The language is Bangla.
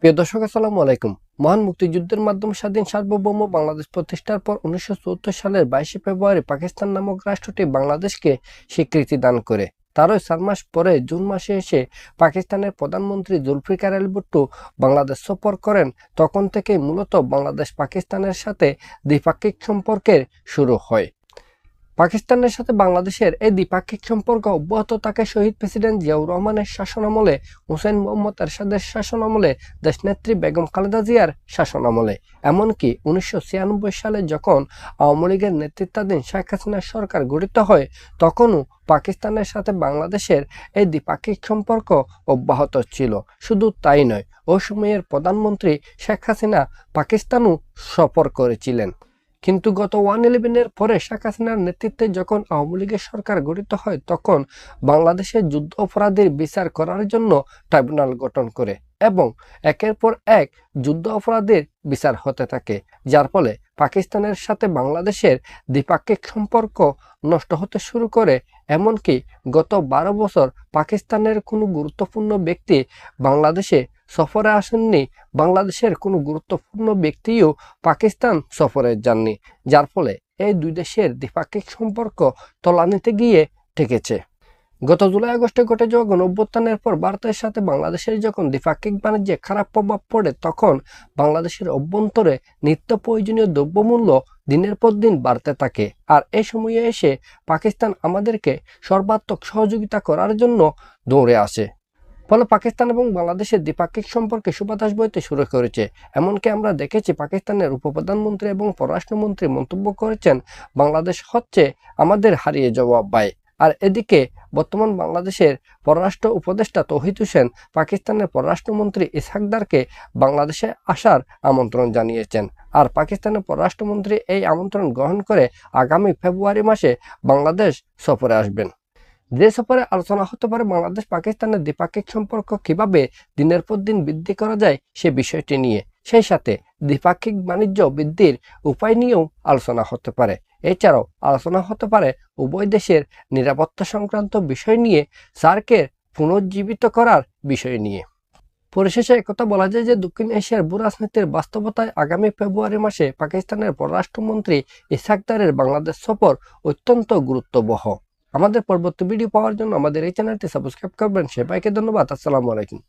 প্রিয় দর্শক, আসসালামু আলাইকুম। মহান মুক্তিযুদ্ধের মাধ্যমে স্বাধীন সার্বভৌম বাংলাদেশ প্রতিষ্ঠার পর 1974 সালের 22 ফেব্রুয়ারি পাকিস্তান নামক রাষ্ট্রটি বাংলাদেশকে স্বীকৃতি দান করে। তারই 4 মাস পরে জুন মাসে এসে পাকিস্তানের প্রধানমন্ত্রী জুলফিকার আলী ভুট্টো বাংলাদেশ সফর করেন। তখন থেকেই মূলত বাংলাদেশ পাকিস্তানের সাথে দ্বিপাক্ষিক সম্পর্কের শুরু হয়। পাকিস্তানের সাথে বাংলাদেশের এই দ্বিপাক্ষিক সম্পর্ক অব্যাহত থাকে শহীদ প্রেসিডেন্ট জিয়াউর রহমানের শাসনামলে, হুসেইন মোহাম্মদ এরশাদের শাসনামলে, দেশনেত্রী বেগম খালেদা জিয়ার শাসনামলে। এমনকি 1996 সালে যখন আওয়ামী লীগের নেতৃত্বাধীন শেখ হাসিনার সরকার গঠিত হয়, তখনও পাকিস্তানের সাথে বাংলাদেশের এই দ্বিপাক্ষিক সম্পর্ক অব্যাহত ছিল। শুধু তাই নয়, ওই সময়ের প্রধানমন্ত্রী শেখ হাসিনা পাকিস্তানও সফর করেছিলেন। কিন্তু গত 1/11-এর পরে শেখ হাসিনার নেতৃত্বে যখন আওয়ামী লীগের সরকার গঠিত হয়, তখন বাংলাদেশের যুদ্ধ অপরাধীর বিচার করার জন্য ট্রাইব্যুনাল গঠন করে এবং একের পর এক যুদ্ধ অপরাধীর বিচার হতে থাকে, যার ফলে পাকিস্তানের সাথে বাংলাদেশের দ্বিপাক্ষিক সম্পর্ক নষ্ট হতে শুরু করে। এমনকি গত 12 বছর পাকিস্তানের কোনো গুরুত্বপূর্ণ ব্যক্তি বাংলাদেশে সফরে আসেননি, বাংলাদেশের কোনো গুরুত্বপূর্ণ ব্যক্তিও পাকিস্তান সফরে যাননি, যার ফলে এই দুই দেশের দ্বিপাক্ষিক সম্পর্ক তলানিতে গিয়ে ঠেকেছে। গত জুলাই আগস্টে ঘটে যাওয়া গণঅভ্যুত্থানের পর ভারতের সাথে বাংলাদেশের যখন দ্বিপাক্ষিক বাণিজ্যে খারাপ প্রভাব পড়ে, তখন বাংলাদেশের অভ্যন্তরে নিত্য প্রয়োজনীয় দ্রব্যমূল্য দিনের পর দিন বাড়তে থাকে। আর এই সময়ে এসে পাকিস্তান আমাদেরকে সর্বাত্মক সহযোগিতা করার জন্য দৌড়ে আসে। ফলে পাকিস্তান এবং বাংলাদেশের দ্বিপাক্ষিক সম্পর্কে সুবাতাস বইতে শুরু করেছে। এমনকি আমরা দেখেছি পাকিস্তানের উপপ্রধানমন্ত্রী এবং পররাষ্ট্রমন্ত্রী মন্তব্য করেছেন, বাংলাদেশ হচ্ছে আমাদের হারিয়ে যাওয়া ভাই। আর এদিকে বর্তমান বাংলাদেশের পররাষ্ট্র উপদেষ্টা তৌহিদ হোসেন পাকিস্তানের পররাষ্ট্রমন্ত্রী ইসহাকদারকে বাংলাদেশে আসার আমন্ত্রণ জানিয়েছেন। আর পাকিস্তানের পররাষ্ট্রমন্ত্রী এই আমন্ত্রণ গ্রহণ করে আগামী ফেব্রুয়ারি মাসে বাংলাদেশ সফরে আসবেন। যে সফরে আলোচনা হতে পারে বাংলাদেশ পাকিস্তানের দ্বিপাক্ষিক সম্পর্ক কিভাবে দিনের পর দিন বৃদ্ধি করা যায় সে বিষয়টি নিয়ে, সেই সাথে দ্বিপাক্ষিক বাণিজ্য বৃদ্ধির উপায় নিয়েও আলোচনা হতে পারে। এছাড়াও আলোচনা হতে পারে উভয় দেশের নিরাপত্তা সংক্রান্ত বিষয় নিয়ে, সার্কের পুনর্জীবিত করার বিষয় নিয়ে। পরিশেষে একথা বলা যায় যে দক্ষিণ এশিয়ার ভূরাজনীতির বাস্তবতায় আগামী ফেব্রুয়ারি মাসে পাকিস্তানের পররাষ্ট্রমন্ত্রী ইসহাকদারের বাংলাদেশ সফর অত্যন্ত গুরুত্ববহ। আমাদের পরবর্তী ভিডিও পাওয়ার জন্য আমাদের এই চ্যানেলটি সাবস্ক্রাইব করবেন। সবাইকে ধন্যবাদ। আসসালামু আলাইকুম।